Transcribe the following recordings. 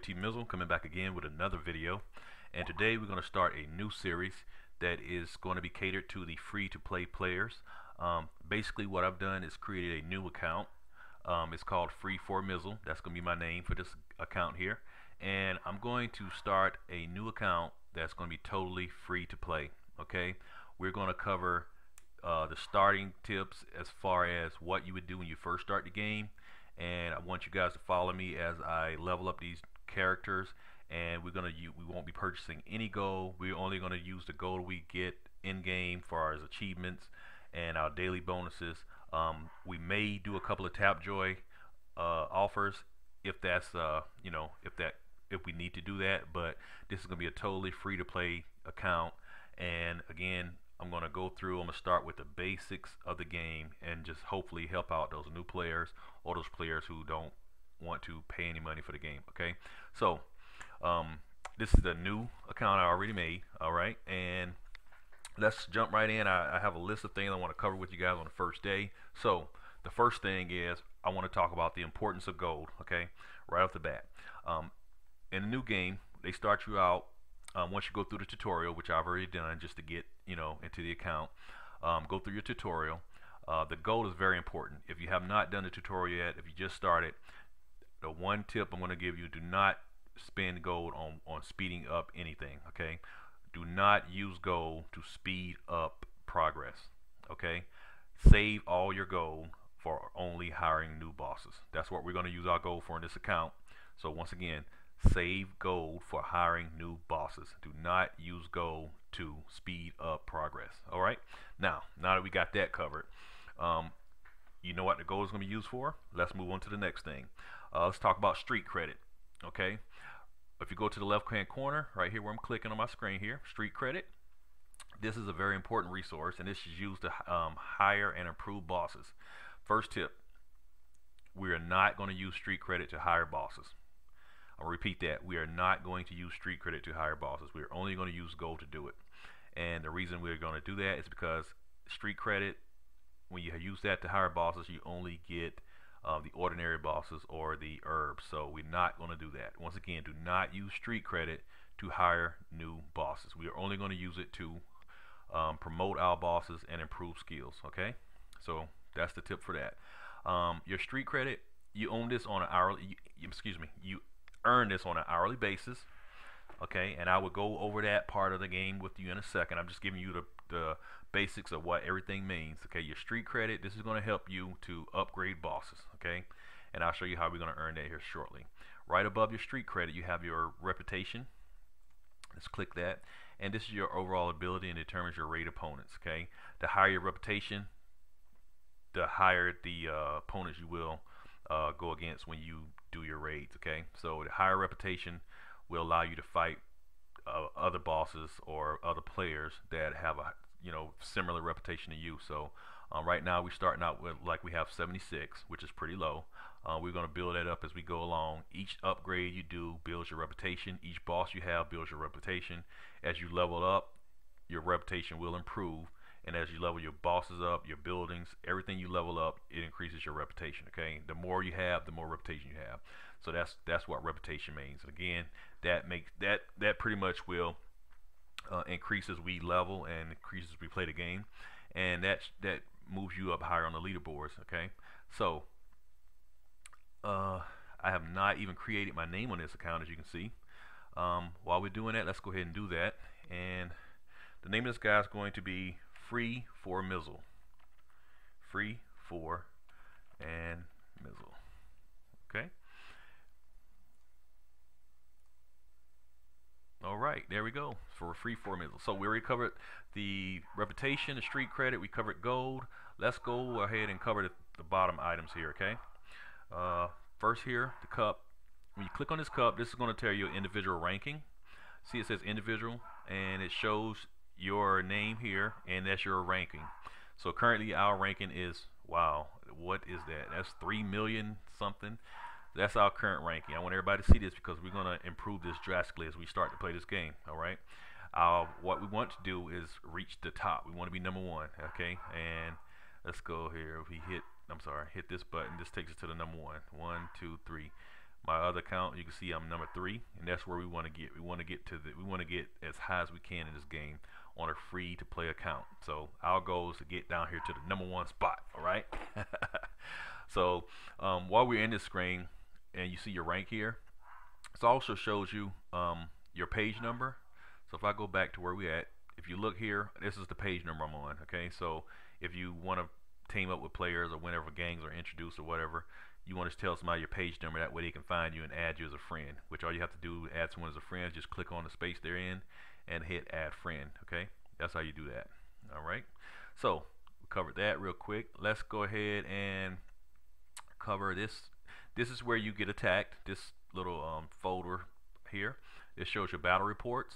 TMizzle coming back again with another video, and today we're going to start a new series that is going to be catered to the free-to-play players. Basically what I've done is created a new account. It's called Free2Mizzle. That's going to be my name for this account here, and I'm going to start a new account that's going to be totally free to play. Okay, we're going to cover the starting tips as far as what you would do when you first start the game, and I want you guys to follow me as I level up these characters. And we won't be purchasing any gold. We're only going to use the gold we get in game for our achievements and our daily bonuses. We may do a couple of Tapjoy offers if that's if we need to do that, but this is going to be a totally free to play account. And again, I'm going to go through, I'm going to start with the basics of the game and just hopefully help out those new players or those players who don't want to pay any money for the game. Okay, so this is the new account I already made. Alright, and let's jump right in. I have a list of things I want to cover with you guys on the first day. So the first thing is I want to talk about the importance of gold. Okay, right off the bat. In a new game, they start you out, once you go through the tutorial, which I've already done just to get into the account. Go through your tutorial. The gold is very important. If you have not done the tutorial yet, if you just started, the one tip I'm going to give you: do not spend gold on speeding up anything. Okay, do not use gold to speed up progress. Okay, save all your gold for only hiring new bosses. That's what we're going to use our gold for in this account. So once again, save gold for hiring new bosses. Do not use gold to speed up progress. Alright, now that we got that covered, you know what the gold is going to be used for. Let's move on to the next thing. Let's talk about street credit. Okay, if you go to the left hand corner right here where I'm clicking on my screen here, street credit, this is a very important resource, and this is used to hire and improve bosses. First tip: we are not going to use street credit to hire bosses. I'll repeat that. We are not going to use street credit to hire bosses. We are only going to use gold to do it. And the reason we're going to do that is because street credit, when you use that to hire bosses, you only get the ordinary bosses or the herbs. So we're not going to do that. Once again, do not use street credit to hire new bosses. We are only going to use it to promote our bosses and improve skills. Okay, so that's the tip for that. Your street credit, you own this on an hourly, you earn this on an hourly basis. Okay, and I will go over that part of the game with you in a second. I'm just giving you the basics of what everything means. Okay, your street credit, this is going to help you to upgrade bosses. Okay, and I'll show you how we're going to earn that here shortly. Right above your street credit, you have your reputation. Let's click that, and this is your overall ability and determines your raid opponents. Okay, the higher your reputation, the higher the opponents you will go against when you do your raids. Okay, so the higher reputation will allow you to fight other bosses or other players that have a similar reputation to you. So right now we're starting out with, like, we have 76, which is pretty low. We're going to build that up as we go along. Each upgrade you do builds your reputation. Each boss you have builds your reputation. As you level up, your reputation will improve. And as you level your bosses up, your buildings, everything you level up, it increases your reputation. Okay, the more you have, the more reputation you have. So that's what reputation means. Again, that pretty much will increase as we level and increase as we play the game, and that moves you up higher on the leaderboards. Okay, so I have not even created my name on this account, as you can see. While we're doing that, let's go ahead and do that. And the name of this guy is going to be Free2Mizzle. Free2Mizzle. Okay. Alright, there we go for Free2Mizzle. So we already covered the reputation, the street credit, we covered gold. Let's go ahead and cover the bottom items here. Okay. First here, the cup. When you click on this cup, this is going to tell you individual ranking. See, it says individual, and it shows your name here, and that's your ranking. So currently our ranking is, wow, what is that? That's 3 million something. That's our current ranking. I want everybody to see this because we're going to improve this drastically as we start to play this game. Alright, what we want to do is reach the top. We want to be number 1. Okay, and let's go here. If we hit this button, this takes us to the number 1. 1, 2, 3. my other account, you can see I'm number 3, and that's where we want to get. We want to get as high as we can in this game on a free to play account. So our goal is to get down here to the number 1 spot. All right. So while we're in this screen and you see your rank here, it also shows you your page number. So if I go back to where we at, if you look here, this is the page number I'm on. Okay, so if you want to team up with players or whenever gangs are introduced or whatever, you want to tell somebody your page number. That way they can find you and add you as a friend. Which all you have to do to add someone as a friend, just click on the space they're in and hit add friend. Okay, that's how you do that. All right, so we covered that real quick. Let's go ahead and cover this. This is where you get attacked. This little folder here, it shows your battle reports,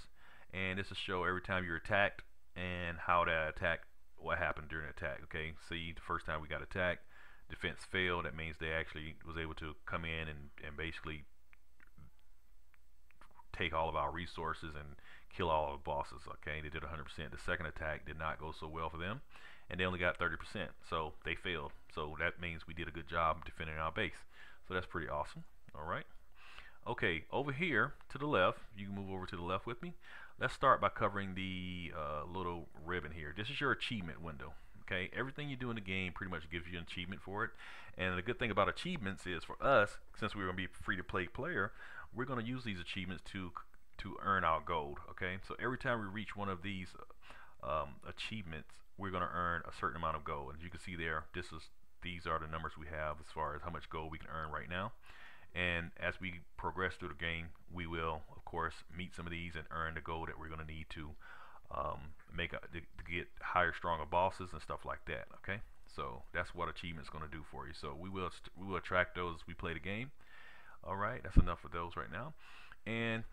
and this will show every time you're attacked and how that attack, what happened during the attack. Okay, see, the first time we got attacked, defense failed. That means they actually was able to come in and basically take all of our resources and kill all of the bosses. Okay, they did 100%. The second attack did not go so well for them, and they only got 30%, so they failed. So that means we did a good job defending our base. So that's pretty awesome. All right. Okay, over here to the left, you can move over to the left with me. Let's start by covering the little ribbon here. This is your achievement window. Okay, everything you do in the game pretty much gives you an achievement for it. And the good thing about achievements is, for us, since we're going to be a free-to-play player, we're going to use these achievements to earn our gold. Okay, so every time we reach one of these achievements, we're going to earn a certain amount of gold. And you can see there, these are the numbers we have as far as how much gold we can earn right now. And as we progress through the game, we will, of course, meet some of these and earn the gold that we're going to need to get higher, stronger bosses and stuff like that. Okay, so that's what achievements going to do for you. So we will attract those as we play the game. All right, that's enough of those right now. And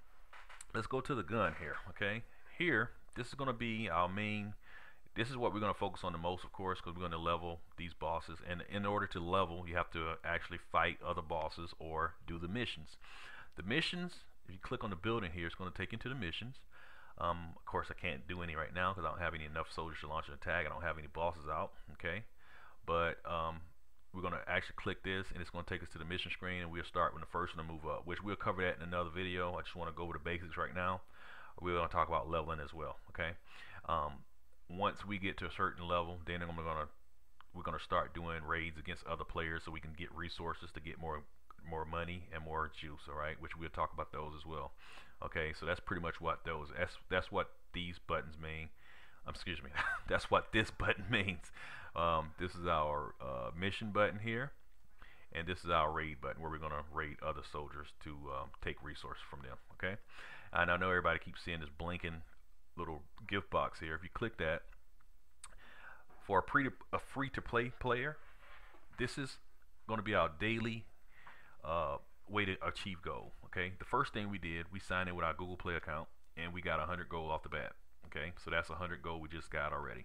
let's go to the gun here. Okay, here, this is going to be our main. This is what we're going to focus on the most, of course, because we're going to level these bosses. And in order to level, you have to actually fight other bosses or do the missions. The missions, if you click on the building here, it's going to take you to the missions. Of course, I can't do any right now because I don't have any enough soldiers to launch an attack. I don't have any bosses out. Okay, but we're going to actually click this, and it's going to take us to the mission screen, and we'll start with the first one to move up, which we'll cover that in another video. I just want to go over the basics right now. We're going to talk about leveling as well. Okay. Once we get to a certain level, then we're gonna start doing raids against other players so we can get resources to get more money and more juice. All right, which we'll talk about those as well. Okay, so that's pretty much what that's what these buttons mean. Excuse me, that's what this button means. This is our mission button here, and this is our raid button where we're gonna raid other soldiers to take resources from them. Okay, and I know everybody keeps seeing this blinking little gift box here. If you click that, for a free-to-play player, this is going to be our daily way to achieve gold. Okay, the first thing we did, we signed in with our Google Play account, and we got 100 gold off the bat. Okay, so that's 100 gold we just got already.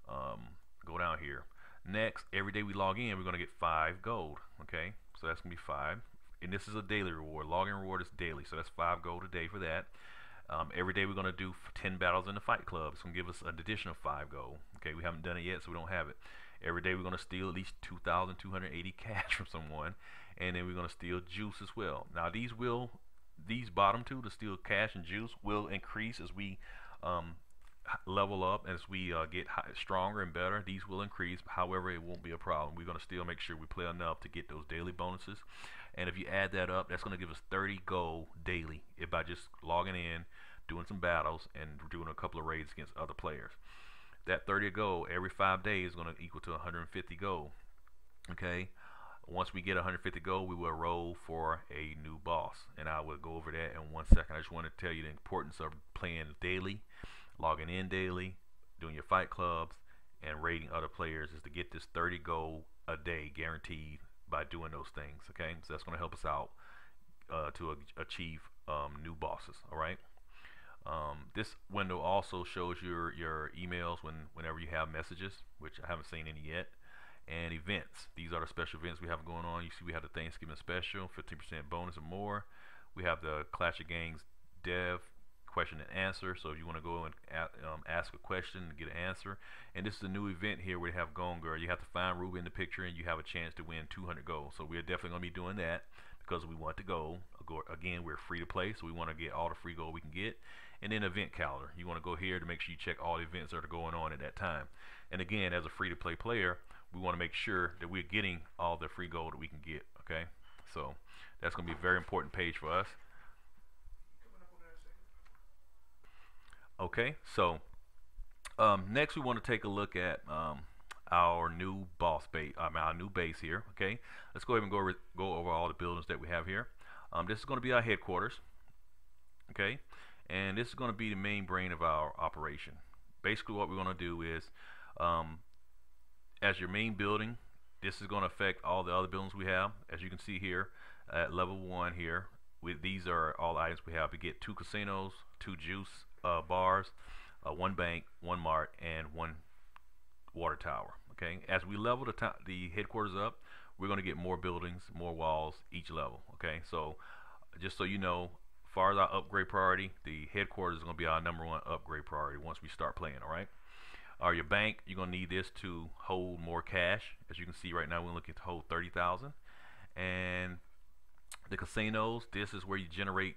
Go down here. Next, every day we log in, we're going to get 5 gold. Okay, so that's going to be 5, and this is a daily reward. Login reward is daily, so that's 5 gold a day for that. Every day we're going to do 10 battles in the fight club. It's going to give us an additional 5 gold. Okay, we haven't done it yet, so we don't have it. Every day we're going to steal at least 2,280 cash from someone, and then we're going to steal juice as well. Now these bottom two, to steal cash and juice, will increase as we level up, as we get stronger and better. These will increase. However, it won't be a problem. We're going to still make sure we play enough to get those daily bonuses. And if you add that up, that's going to give us 30 gold daily by just logging in, doing some battles, and doing a couple of raids against other players. That 30 gold every 5 days is going to equal to 150 gold. Okay, once we get 150 gold, we will roll for a new boss, and I will go over that in 1 second. I just want to tell you the importance of playing daily, logging in daily, doing your fight clubs, and raiding other players is to get this 30 gold a day guaranteed by doing those things. Okay, so that's going to help us out to achieve new bosses. All right. This window also shows your emails whenever you have messages, which I haven't seen any yet, and events. These are the special events we have going on. You see we have the Thanksgiving special, 15% bonus or more. We have the Clash of Gangs Dev question and answer. So if you want to go and ask a question and get an answer, and this is a new event here where we have Gone Girl. You have to find Ruby in the picture, and you have a chance to win 200 gold. So we're definitely going to be doing that, because we want the gold. Again, we're free to play, so we want to get all the free gold we can get. And then event calendar. You want to go here to make sure you check all the events that are going on at that time. And again, as a free to play player, we want to make sure that we're getting all the free gold that we can get. Okay, so that's going to be a very important page for us. Okay, so next we want to take a look at our new boss base, our new base here. Okay, let's go ahead and go over all the buildings that we have here. This is going to be our headquarters. Okay, and this is going to be the main brain of our operation. Basically, what we're going to do is, as your main building, this is going to affect all the other buildings we have. As you can see here, at level 1 here, these are all the items we have. We get 2 casinos, 2 juice bars, 1 bank, 1 mart, and 1 water tower. Okay, as we level the headquarters up, we're going to get more buildings, more walls each level. Okay, so just so you know, as far as our upgrade priority, the headquarters is going to be our #1 upgrade priority once we start playing. All right. Your bank, you're going to need this to hold more cash. As you can see right now, we're looking to hold 30,000. And the casinos, this is where you generate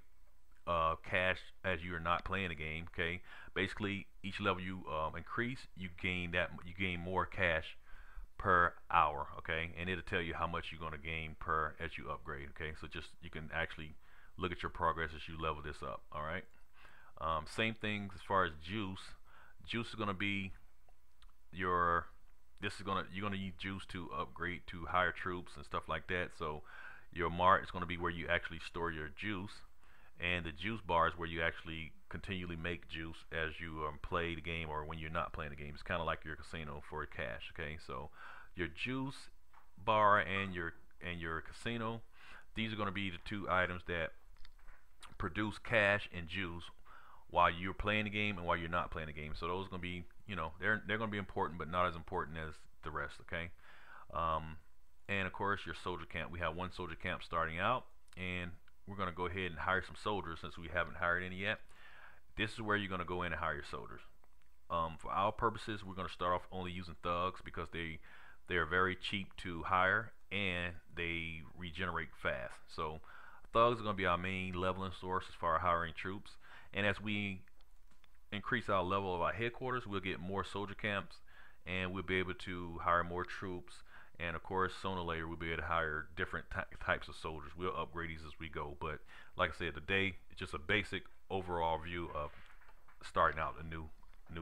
cash as you are not playing the game. Okay, basically each level you increase, you gain more cash per hour. Okay, and it'll tell you how much you're going to gain per as you upgrade. Okay, so just you can actually look at your progress as you level this up. All right. Same thing as far as juice. Juice is going to be you're going to need juice to upgrade to higher troops and stuff like that. So your mart is going to be where you actually store your juice, and the juice bar is where you actually continually make juice as you play the game or when you're not playing the game. It's kind of like your casino for cash. Okay, so your juice bar and your casino, these are going to be the 2 items that produce cash and juice while you're playing the game and while you're not playing the game. So those are going to be, you know, they're going to be important, but not as important as the rest. Okay, and of course your soldier camp. We have 1 soldier camp starting out, and we're going to go ahead and hire some soldiers since we haven't hired any yet. This is where you're going to go in and hire your soldiers. For our purposes, we're going to start off only using thugs because they are very cheap to hire and they regenerate fast. So thugs are going to be our main leveling source as far as hiring troops. And as we increase our level of our headquarters, we'll get more soldier camps, and we'll be able to hire more troops. And of course, sooner or later, we'll be able to hire different types of soldiers. We'll upgrade these as we go. But like I said, today it's just a basic overall view of starting out a new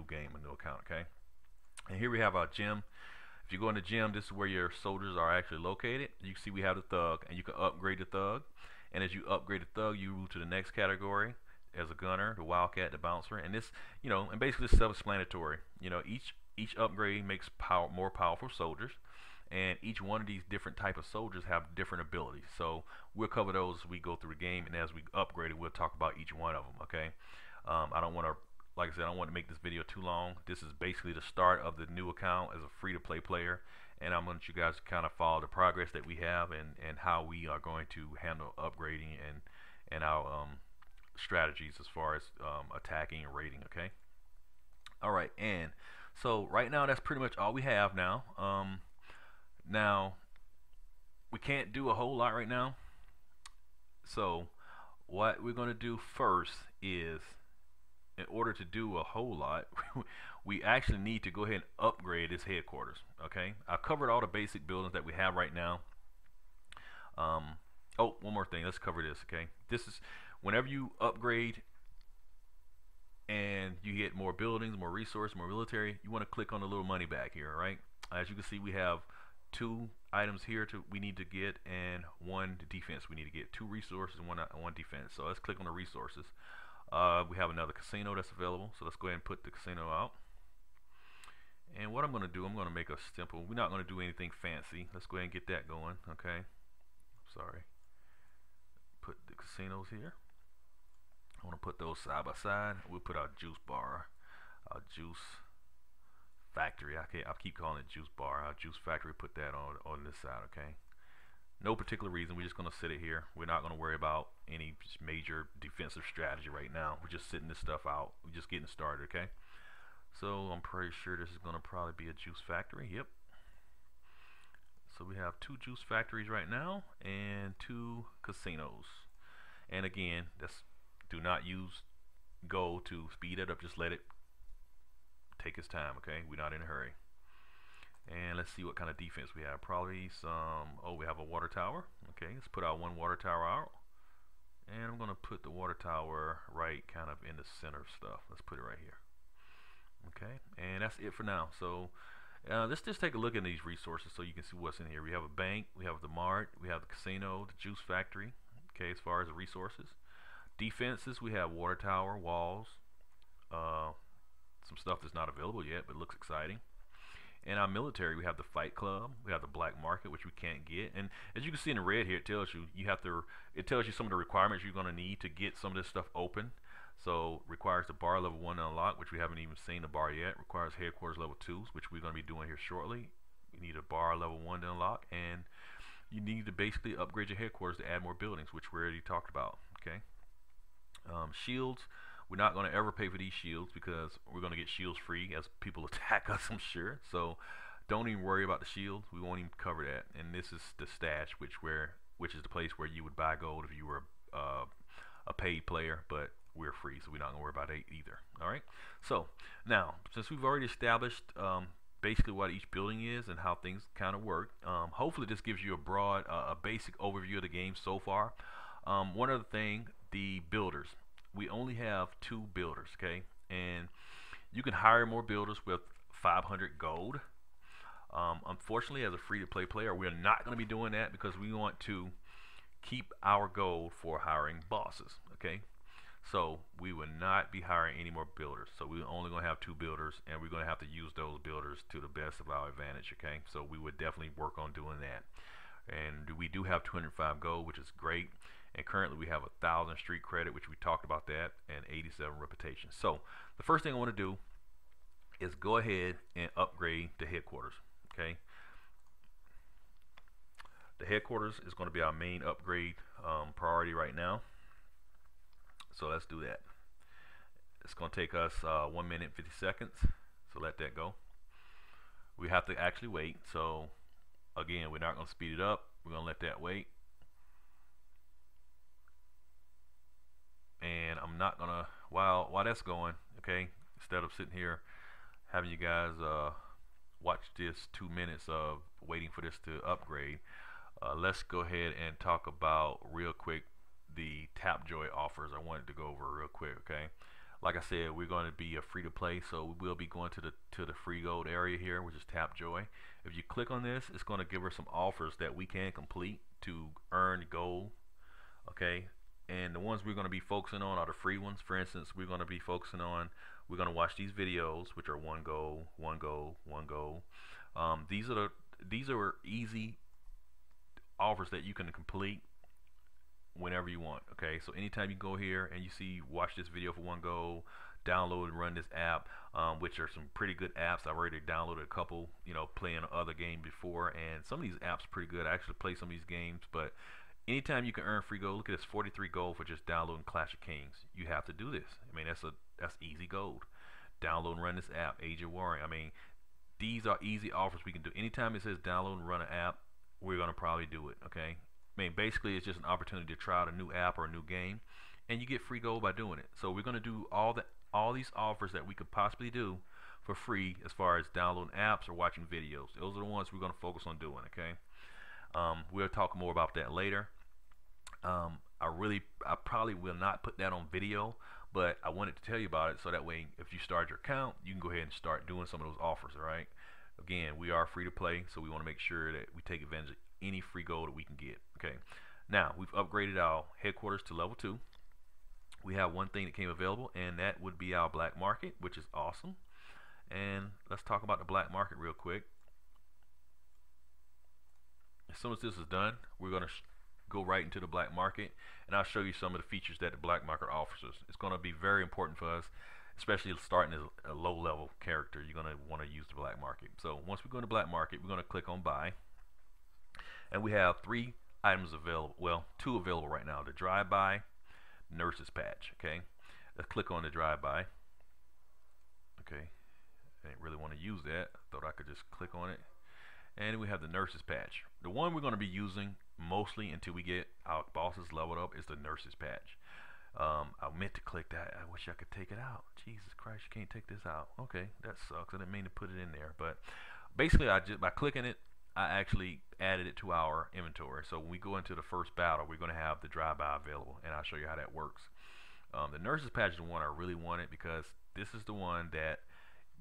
game, a new account. Okay. And here we have our gym. If you go in the gym, this is where your soldiers are actually located. You can see we have the thug, and you can upgrade the thug. And as you upgrade the thug, you move to the next category as a gunner, the wildcat, the bouncer, and this, you know, and basically it's self-explanatory. You know, each upgrade makes more powerful soldiers, and each one of these different type of soldiers have different abilities. So we'll cover those as we go through the game, and as we upgrade it, we'll talk about each one of them. Okay. I don't want to, like I said, I don't want to make this video too long. This is basically the start of the new account as a free-to-play player, and I'm going to you guys kind of follow the progress that we have and how we are going to handle upgrading and our strategies as far as attacking and raiding. Okay. All right, and so right now that's pretty much all we have now. Now we can't do a whole lot right now, so what we're going to do first is, in order to do a whole lot, we actually need to go ahead and upgrade this headquarters. Okay, I've covered all the basic buildings that we have right now. Oh, one more thing, let's cover this. Okay, this is whenever you upgrade and you get more buildings, more resources, more military, you want to click on the little money bag here. Right, as you can see, we have 2 items here we need to get, and 1 defense we need to get. 2 resources and one defense. So let's click on the resources. We have another casino that's available, so let's go ahead and put the casino out. And what I'm going to do, I'm going to make a simple, we're not going to do anything fancy. Let's go ahead and get that going. Okay, sorry, put the casinos here. I want to put those side by side. We'll put our juice bar, our juice factory. I keep calling it juice bar. Our juice factory, put that on this side. Okay, no particular reason. We're just going to sit it here. We're not going to worry about any major defensive strategy right now. We're just sitting this stuff out. We're just getting started. Okay, so I'm pretty sure this is going to probably be a juice factory. Yep. So we have 2 juice factories right now and 2 casinos. And again, do not use Go to speed it up. Just let it take its time. Okay, we're not in a hurry. And let's see what kind of defense we have. Probably some. Oh, we have a water tower. Okay, let's put our 1 water tower out. And I'm gonna put the water tower right kind of in the center of stuff. Let's put it right here. Okay, and that's it for now. So let's just take a look at these resources so you can see what's in here. We have a bank, we have the mart, we have the casino, the juice factory. Okay, as far as the resources. Defenses, we have water tower, walls, some stuff that's not available yet but looks exciting. In our military, we have the fight club, we have the black market, which we can't get. And as you can see in the red here, it tells you it tells you some of the requirements you're going to need to get some of this stuff open. So requires the bar level 1 to unlock, which we haven't even seen the bar yet. Requires headquarters level 2, which we're going to be doing here shortly. You need a bar level 1 to unlock, and you need to basically upgrade your headquarters to add more buildings, which we already talked about. Okay. Shields, we're not going to ever pay for these shields because we're going to get shields free as people attack us, I'm sure. So don't even worry about the shields. We won't even cover that. And this is the stash, which is the place where you would buy gold if you were a paid player, but we're free, so we're not going to worry about it either. All right. So now, since we've already established basically what each building is and how things kind of work, hopefully this gives you a basic overview of the game so far. One other thing, the builders. We only have 2 builders, okay? And you can hire more builders with 500 gold. Unfortunately, as a free-to-play player, we're not going to be doing that because we want to keep our gold for hiring bosses, okay? So we will not be hiring any more builders. So we're only going to have 2 builders, and we're going to have to use those builders to the best of our advantage, okay? So we would definitely work on doing that. And we do have 205 gold, which is great. And currently we have 1,000 street credit, which we talked about that, and 87 reputation. So the first thing I want to do is go ahead and upgrade the headquarters. Okay. The headquarters is going to be our main upgrade priority right now. So let's do that. It's going to take us 1 minute and 50 seconds. So let that go. We have to actually wait. So again, we're not going to speed it up. We're going to let that wait. And I'm not gonna, while that's going, okay, instead of sitting here having you guys watch this 2 minutes of waiting for this to upgrade, let's go ahead and talk about real quick the Tapjoy offers. I wanted to go over real quick. Okay, like I said, we're going to be a free to play, so we will be going to the free gold area here, which is Tapjoy. If you click on this, it's going to give us some offers that we can complete to earn gold. Okay. And the ones we're going to be focusing on are the free ones. For instance, we're going to watch these videos, which are 1 gold, 1 gold, 1 gold. These are easy offers that you can complete whenever you want. Okay, so anytime you go here and you see watch this video for 1 gold, download and run this app, which are some pretty good apps. I've already downloaded a couple, playing other games before, and some of these apps are pretty good. I actually play some of these games, but anytime you can earn free gold, look at this 43 gold for just downloading Clash of Kings. You have to do this. I mean, that's easy gold. Download and run this app, Age of Warring. I mean, these are easy offers we can do. Anytime it says download and run an app, we're going to probably do it, okay? I mean, basically, it's just an opportunity to try out a new app or a new game, and you get free gold by doing it. So we're going to do all these offers that we could possibly do for free as far as downloading apps or watching videos. Those are the ones we're going to focus on doing, okay? We'll talk more about that later. I probably will not put that on video, but I wanted to tell you about it so that way if you start your account, you can go ahead and start doing some of those offers. All right. Again, we are free to play, so we want to make sure that we take advantage of any free gold that we can get. Okay. Now we've upgraded our headquarters to level 2. We have one thing that came available, and that would be our black market, which is awesome. And let's talk about the black market real quick. As soon as this is done, we're going to go right into the black market, and I'll show you some of the features that the black market offers us. It's going to be very important for us, especially starting as a low-level character. You're going to want to use the black market. So once we go to black market, we're going to click on buy, and we have 3 items available. Well, 2 available right now: the drive-by, nurse's patch. Okay, let's click on the drive-by. Okay, I didn't really want to use that. I thought I could just click on it. And we have the nurses patch. The one we're going to be using mostly until we get our bosses leveled up is the nurses patch. I meant to click that. I wish I could take it out. Jesus Christ, you can't take this out. Okay, that sucks. I didn't mean to put it in there, but basically, I just by clicking it, I actually added it to our inventory. So when we go into the first battle, we're going to have the drive-by available, and I'll show you how that works. The nurses patch is the one I really wanted because this is the one that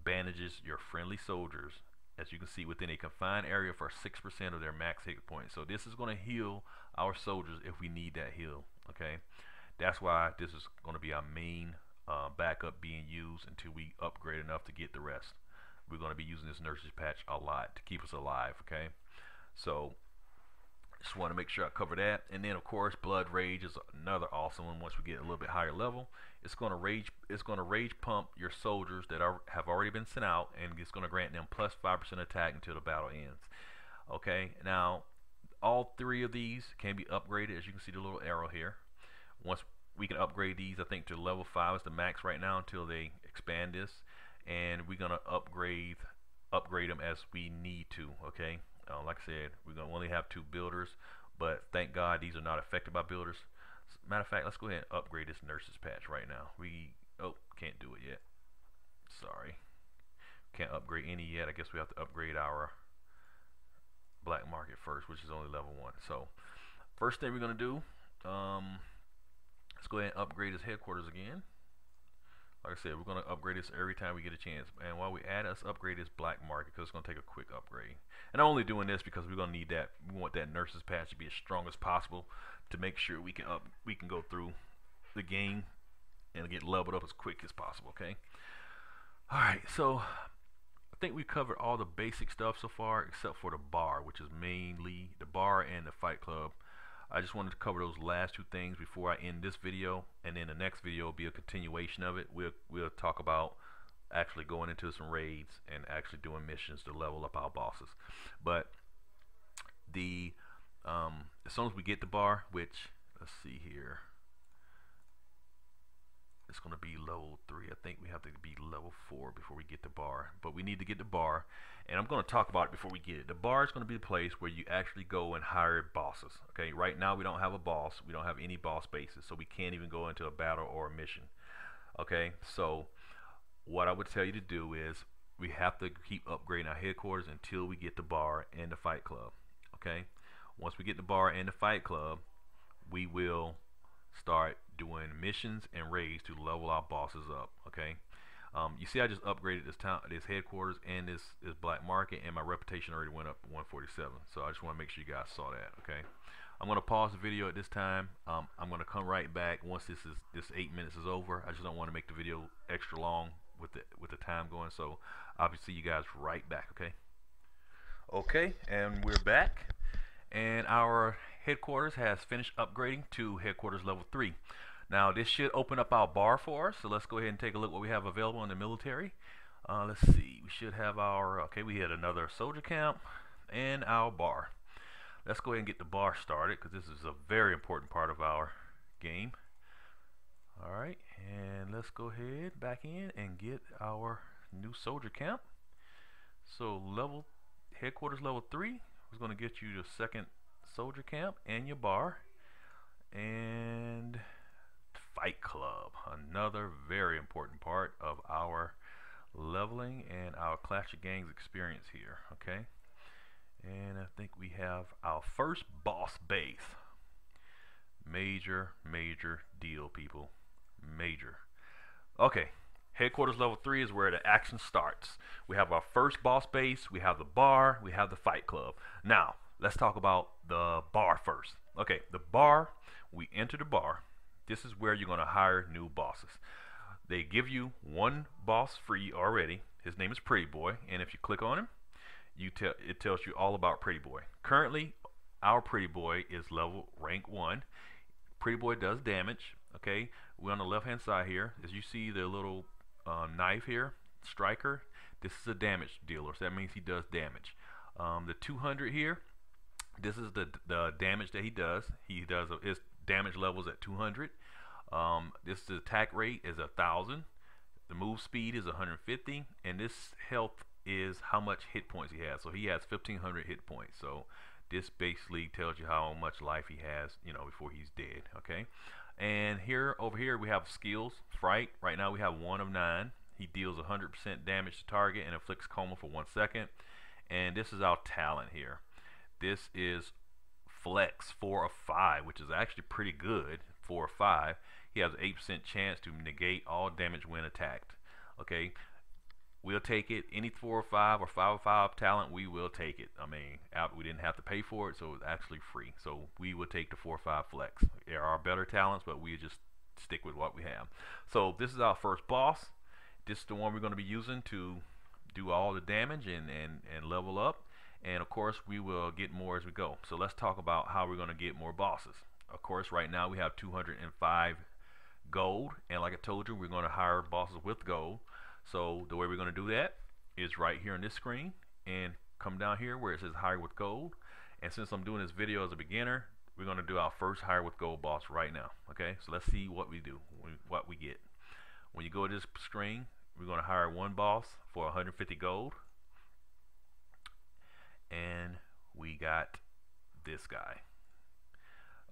bandages your friendly soldiers, as you can see, within a confined area for 6% of their max hit points. So this is going to heal our soldiers if we need that heal. Okay, that's why this is going to be our main backup being used until we upgrade enough to get the rest. We're going to be using this nurses patch a lot to keep us alive. Okay, so just want to make sure I cover that. And then of course, blood rage is another awesome one. Once we get a little bit higher level, it's going to rage pump your soldiers that have already been sent out, and it's going to grant them plus 5% attack until the battle ends. Okay, now all three of these can be upgraded, as you can see the little arrow here. Once we can upgrade these, I think to level 5 is the max right now until they expand this, and we're gonna upgrade them as we need to. Okay, like I said, we're gonna only have 2 builders, but thank God these are not affected by builders. Matter of fact, let's go ahead and upgrade this nurses patch right now. Can't do it yet. Sorry, can't upgrade any yet. I guess we have to upgrade our black market first, which is only level 1. So first thing we're gonna do, let's go ahead and upgrade his headquarters again. Like I said, we're going to upgrade this every time we get a chance. And while we add, let's upgrade this black market because it's going to take a quick upgrade. And I'm only doing this because we're going to need that. We want that nurses patch to be as strong as possible to make sure we can go through the game and get leveled up as quick as possible. Okay. All right. So I think we covered all the basic stuff so far, except for the bar, which is mainly the bar and the fight club. I just wanted to cover those last 2 things before I end this video, and then the next video will be a continuation of it. We'll talk about actually going into some raids and actually doing missions to level up our bosses. But as soon as we get the bar, which let's see here, it's going to be level 3. I think we have to be level 4 before we get the bar, but we need to get the bar, and I'm going to talk about it before we get it. The bar is going to be the place where you actually go and hire bosses. Okay, right now we don't have a boss. We don't have any boss bases, so we can't even go into a battle or a mission. Okay, so what I would tell you to do is we have to keep upgrading our headquarters until we get the bar and the fight club. Okay, once we get the bar and the fight club, we will start doing missions and raids to level our bosses up. Okay, you see I just upgraded this headquarters and this black market, and my reputation already went up 147. So I just want to make sure you guys saw that. Okay, I'm going to pause the video at this time. I'm going to come right back once this 8 minutes is over. I just don't want to make the video extra long with the time going, so I'll see you guys right back. Okay, and we're back, and our headquarters has finished upgrading to headquarters level 3. Now this should open up our bar for us, so let's go ahead and take a look what we have available in the military. Let's see, we should have our, we had another soldier camp and our bar. Let's go ahead and get the bar started because this is a very important part of our game. Alright, and let's go ahead back in and get our new soldier camp. So headquarters level 3 is going to get you the second soldier camp and your bar, and fight club, another very important part of our leveling and our Clash of Gangs experience here. Okay, and I think we have our first boss base. Major deal, people, major. Okay, headquarters level 3 is where the action starts. We have our first boss base, we have the bar, we have the fight club. Now let's talk about the bar first. Okay, the bar, we enter the bar. This is where you're going to hire new bosses. They give you one boss free already. His name is Pretty Boy, and if you click on him, it tells you all about Pretty Boy. Currently, our Pretty Boy is rank 1. Pretty Boy does damage. Okay, we're on the left hand side here. As you see the little knife here, striker, this is a damage dealer, so that means he does damage. The 200 here, this is the damage that he does. His damage levels at 200. This attack rate is 1,000. The move speed is 150, and this health is how much hit points he has. So he has 1,500 hit points. So this basically tells you how much life he has, you know, before he's dead. Okay. And here, over here, we have skills. Fright. Right now we have 1 of 9. He deals 100% damage to target and inflicts coma for 1 second. And this is our talent here. This is Flex, 4 of 5, which is actually pretty good. 4 of 5. He has an 8% chance to negate all damage when attacked. Okay. We'll take it. Any 4 or 5 or 5 or 5 talent, we will take it. I mean, we didn't have to pay for it, so it's actually free. So we will take the 4 or 5 flex. There are better talents, but we just stick with what we have. So this is our first boss. This is the one we're going to be using to do all the damage and level up. And of course, we will get more as we go. So let's talk about how we're going to get more bosses. Of course, right now we have 205 gold. And like I told you, we're going to hire bosses with gold. So the way we're going to do that is right here on this screen and come down here where it says hire with gold. And since I'm doing this video as a beginner, we're going to do our first hire with gold boss right now. Okay, so let's see what we do, what we get. When you go to this screen, we're going to hire one boss for 150 gold. And we got this guy.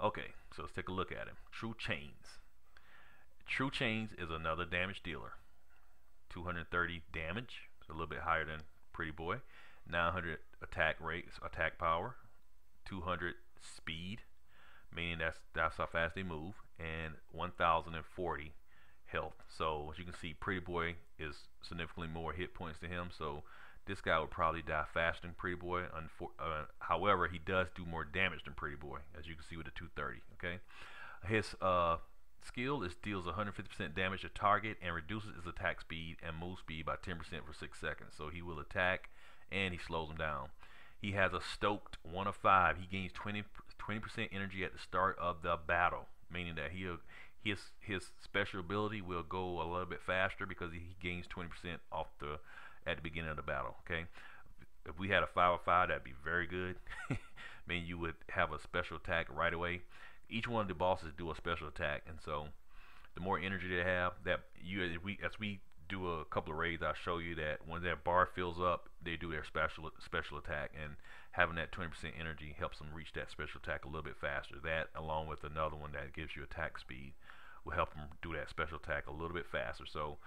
Okay, so let's take a look at him. True Chains. True Chains is another damage dealer. 230 damage, so a little bit higher than Pretty Boy. 900 attack rate, attack power. 200 speed, meaning that's how fast they move, and 1040 health. So as you can see, Pretty Boy is significantly more hit points to him. So this guy would probably die faster than Pretty Boy. However, he does do more damage than Pretty Boy, as you can see with the 230. Okay, his skill is deals 150% damage to target and reduces his attack speed and move speed by 10% for 6 seconds. So he will attack and he slows him down. He has a stoked 1 of 5. He gains 20% energy at the start of the battle, meaning that his special ability will go a little bit faster because he gains 20% off at the beginning of the battle. Okay, if we had a 5 of 5, that'd be very good. I mean, you would have a special attack right away. Each one of the bosses do a special attack, and so the more energy they have, as we do a couple of raids, I'll show you that when that bar fills up, they do their special attack, and having that 20% energy helps them reach that special attack a little bit faster. That, along with another one that gives you attack speed, will help them do that special attack a little bit faster. So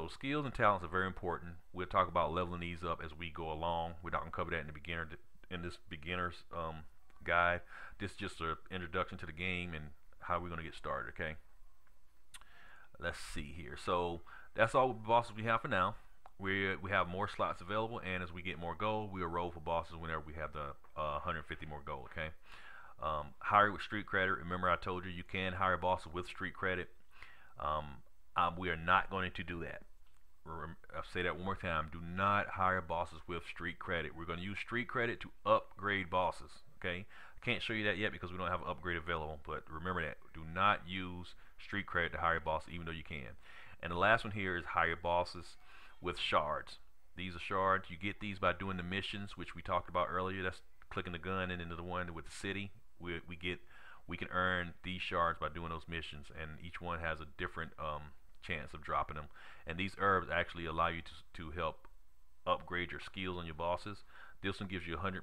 skills and talents are very important. We'll talk about leveling these up as we go along. We're not going to cover that in this beginner's guide. This is just an introduction to the game and how we're going to get started. Okay, let's see here. So that's all the bosses we have for now. We have more slots available, and as we get more gold, we'll roll for bosses whenever we have the 150 more gold. Okay, hire with street credit. Remember, I told you you can hire bosses with street credit. We are not going to do that. I'll say that one more time. Do not hire bosses with street credit. We're going to use street credit to upgrade bosses. Okay, I can't show you that yet because we don't have an upgrade available, but remember that. Do not use street credit to hire bosses, even though you can. And the last one here is hire bosses with shards. These are shards. You get these by doing the missions, which we talked about earlier. That's clicking the gun and into the one with the city. We can earn these shards by doing those missions, and each one has a different chance of dropping them. And these herbs actually allow you to help upgrade your skills on your bosses. This one gives you 100%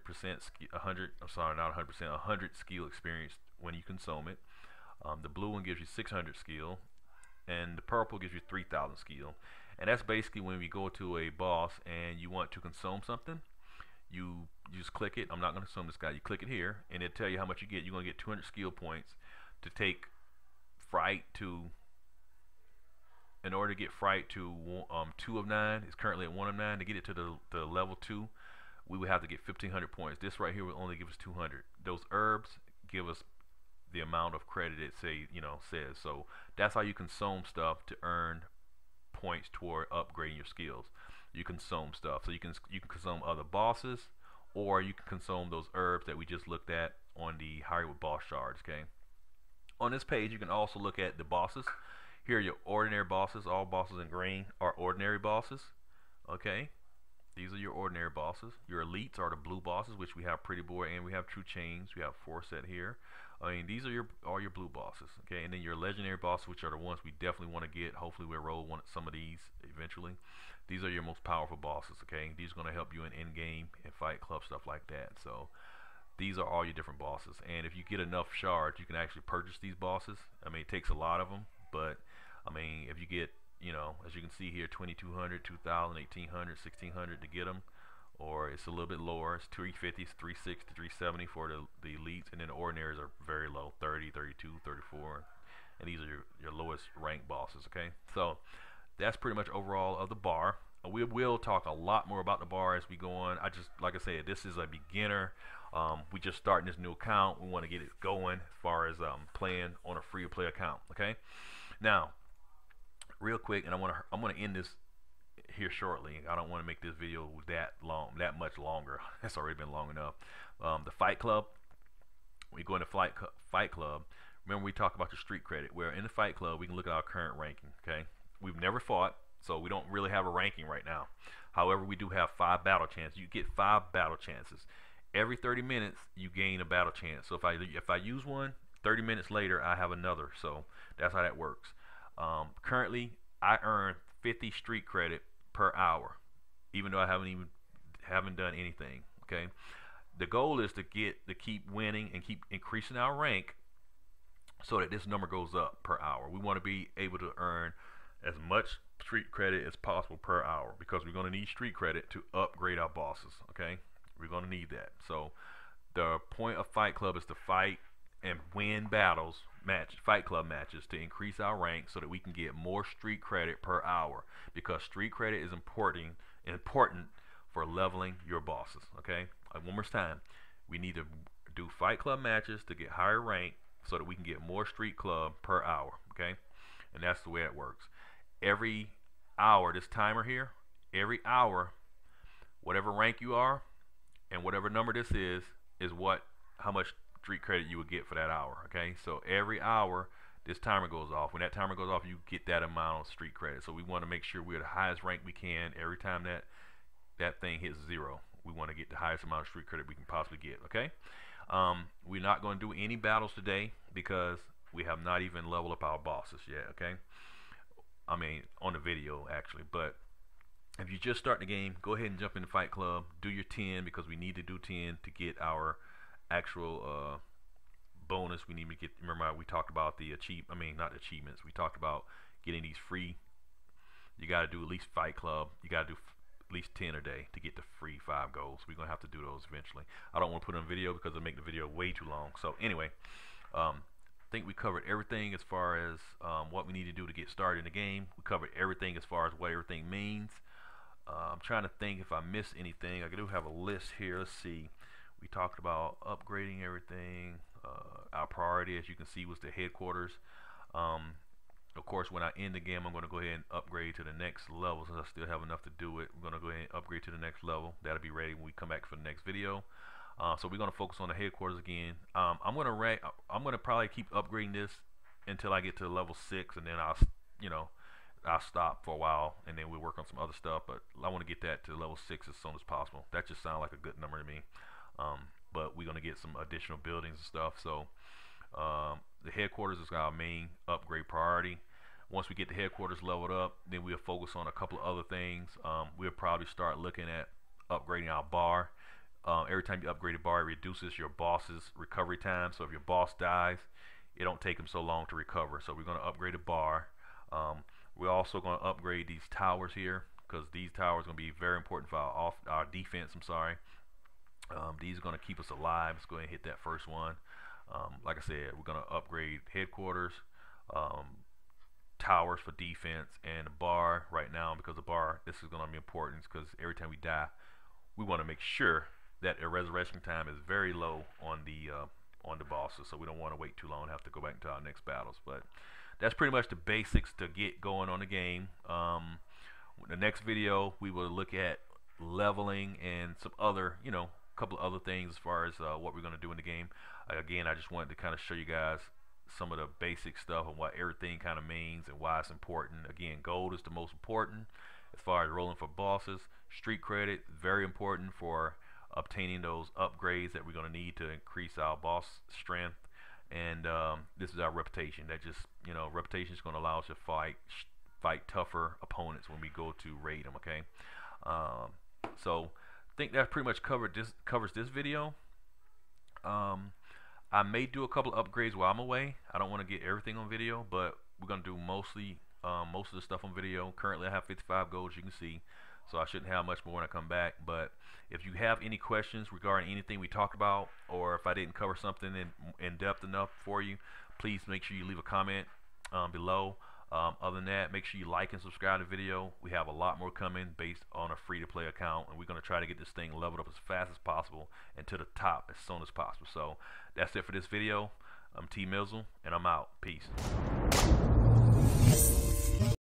100 skill experience when you consume it. The blue one gives you 600 skill, and the purple gives you 3,000 skill. And that's basically when we go to a boss and you want to consume something, you just click it. I'm not going to consume this guy. You click it here, and it'll tell you how much you get. You're going to get 200 skill points to take Fright to. In order to get Fright to 2 of 9, it's currently at 1 of 9. To get it to the level 2, we would have to get 1,500 points. This right here will only give us 200. Those herbs give us the amount of credit it says. So that's how you consume stuff to earn points toward upgrading your skills. You consume stuff, so you can consume other bosses, or you can consume those herbs that we just looked at on the hire with boss shards. Okay. On this page, you can also look at the bosses. Here are your ordinary bosses. All bosses in green are ordinary bosses. Okay, these are your ordinary bosses. Your elites are the blue bosses, which we have Pretty Boy and we have True Chains. We have 4 set here. I mean, these are all your blue bosses. Okay, and then your legendary bosses, which are the ones we definitely want to get. Hopefully we'll roll some of these eventually. These are your most powerful bosses, okay? These are going to help you in in-game and fight club, stuff like that. So these are all your different bosses, and if you get enough shards, you can actually purchase these bosses. I mean, it takes a lot of them, but I mean, if you get, you know, as you can see here, 2200, 2000, 1800, 1600 to get them, or it's a little bit lower. It's 350, 360, 370 for the elites, and then the ordinaries are very low, 30, 32, 34, and these are your lowest ranked bosses. Okay, so that's pretty much overall of the bar. We will talk a lot more about the bar as we go on. I just, like I said, this is a beginner. We just starting this new account. We want to get it going as far as playing on a free-to-play account. Okay, now real quick, and I'm gonna end this here shortly. I don't want to make this video that much longer. It's already been long enough. The fight club. We go into fight club. Remember, we talked about the street credit. Where in the fight club, we can look at our current ranking. Okay, we've never fought, so we don't really have a ranking right now. However, we do have 5 battle chances. You get 5 battle chances. Every 30 minutes, you gain a battle chance. So if I use one, 30 minutes later, I have another. So that's how that works. Currently, I earn 50 street credit per hour, even though I haven't done anything. Okay, the goal is to keep winning and keep increasing our rank, so that this number goes up per hour. We want to be able to earn as much street credit as possible per hour, because we're going to need street credit to upgrade our bosses. Okay, we're going to need that. So the point of Fight Club is to fight and win battles, Fight Club matches, to increase our rank so that we can get more street credit per hour, because street credit is important for leveling your bosses. Okay, one more time, we need to do Fight Club matches to get higher rank so that we can get more street club per hour. Okay, and that's the way it works. Every hour, this timer here, every hour, whatever rank you are and whatever number this is how much street credit you would get for that hour. Okay, so every hour this timer goes off. When that timer goes off, you get that amount of street credit. So we want to make sure we're the highest rank we can. Every time that thing hits 0, we want to get the highest amount of street credit we can possibly get. Okay, we're not going to do any battles today because we have not even leveled up our bosses yet. Okay, I mean, on the video actually. But if you're just starting the game, go ahead and jump in the Fight Club, do your 10, because we need to do 10 to get our actual bonus. We need to get, remember we talked about the not achievements, we talked about getting these free. You got to do at least Fight Club, you got to do at least 10 a day to get the free 5 goals. We're gonna have to do those eventually. I don't want to put on video because it'll make the video way too long. So anyway, I think we covered everything as far as what we need to do to get started in the game. We covered everything as far as what everything means. I'm trying to think if I missed anything. I do have a list here. Let's see. We talked about upgrading everything. Our priority, as you can see, was the headquarters. Of course, when I end the game, I'm going to go ahead and upgrade to the next level, since I still have enough to do it. I'm going to go ahead and upgrade to the next level. That'll be ready when we come back for the next video. So we're going to focus on the headquarters again. I'm going to probably keep upgrading this until I get to level 6, and then I'll stop for a while, and then we'll work on some other stuff. But I want to get that to level 6 as soon as possible. That just sounds like a good number to me. But we're going to get some additional buildings and stuff. So the headquarters is our main upgrade priority. Once we get the headquarters leveled up, then we'll focus on a couple of other things. We'll probably start looking at upgrading our bar. Every time you upgrade a bar, it reduces your boss's recovery time. So if your boss dies, it don't take him so long to recover. So we're going to upgrade a bar. We're also going to upgrade these towers here, because these towers are going to be very important for our defense. These are going to keep us alive. Let's go ahead and hit that first one. Like I said, we're going to upgrade headquarters, towers for defense, and the bar right now, because the bar, this is going to be important, because every time we die, we want to make sure that the resurrection time is very low on the bosses, so we don't want to wait too long and have to go back into our next battles. But that's pretty much the basics to get going on the game. The next video, we will look at leveling and some other, couple of other things as far as what we're going to do in the game. Again, I just wanted to kind of show you guys some of the basic stuff and what everything kind of means and why it's important. Again, gold is the most important as far as rolling for bosses. Street credit, very important for obtaining those upgrades that we're going to need to increase our boss strength. And this is our reputation. That just, reputation is going to allow us to fight fight tougher opponents when we go to raid them. Okay, so I think that pretty much covers this video. I may do a couple of upgrades while I'm away. I don't want to get everything on video, but we're gonna do mostly most of the stuff on video. Currently, I have 55 gold, you can see, so I shouldn't have much more when I come back. But if you have any questions regarding anything we talked about, or if I didn't cover something in depth enough for you, please make sure you leave a comment below. Other than that, make sure you like and subscribe to the video. We have a lot more coming based on a free-to-play account, and we're going to try to get this thing leveled up as fast as possible and to the top as soon as possible. So that's it for this video. I'm TMizzle, and I'm out. Peace.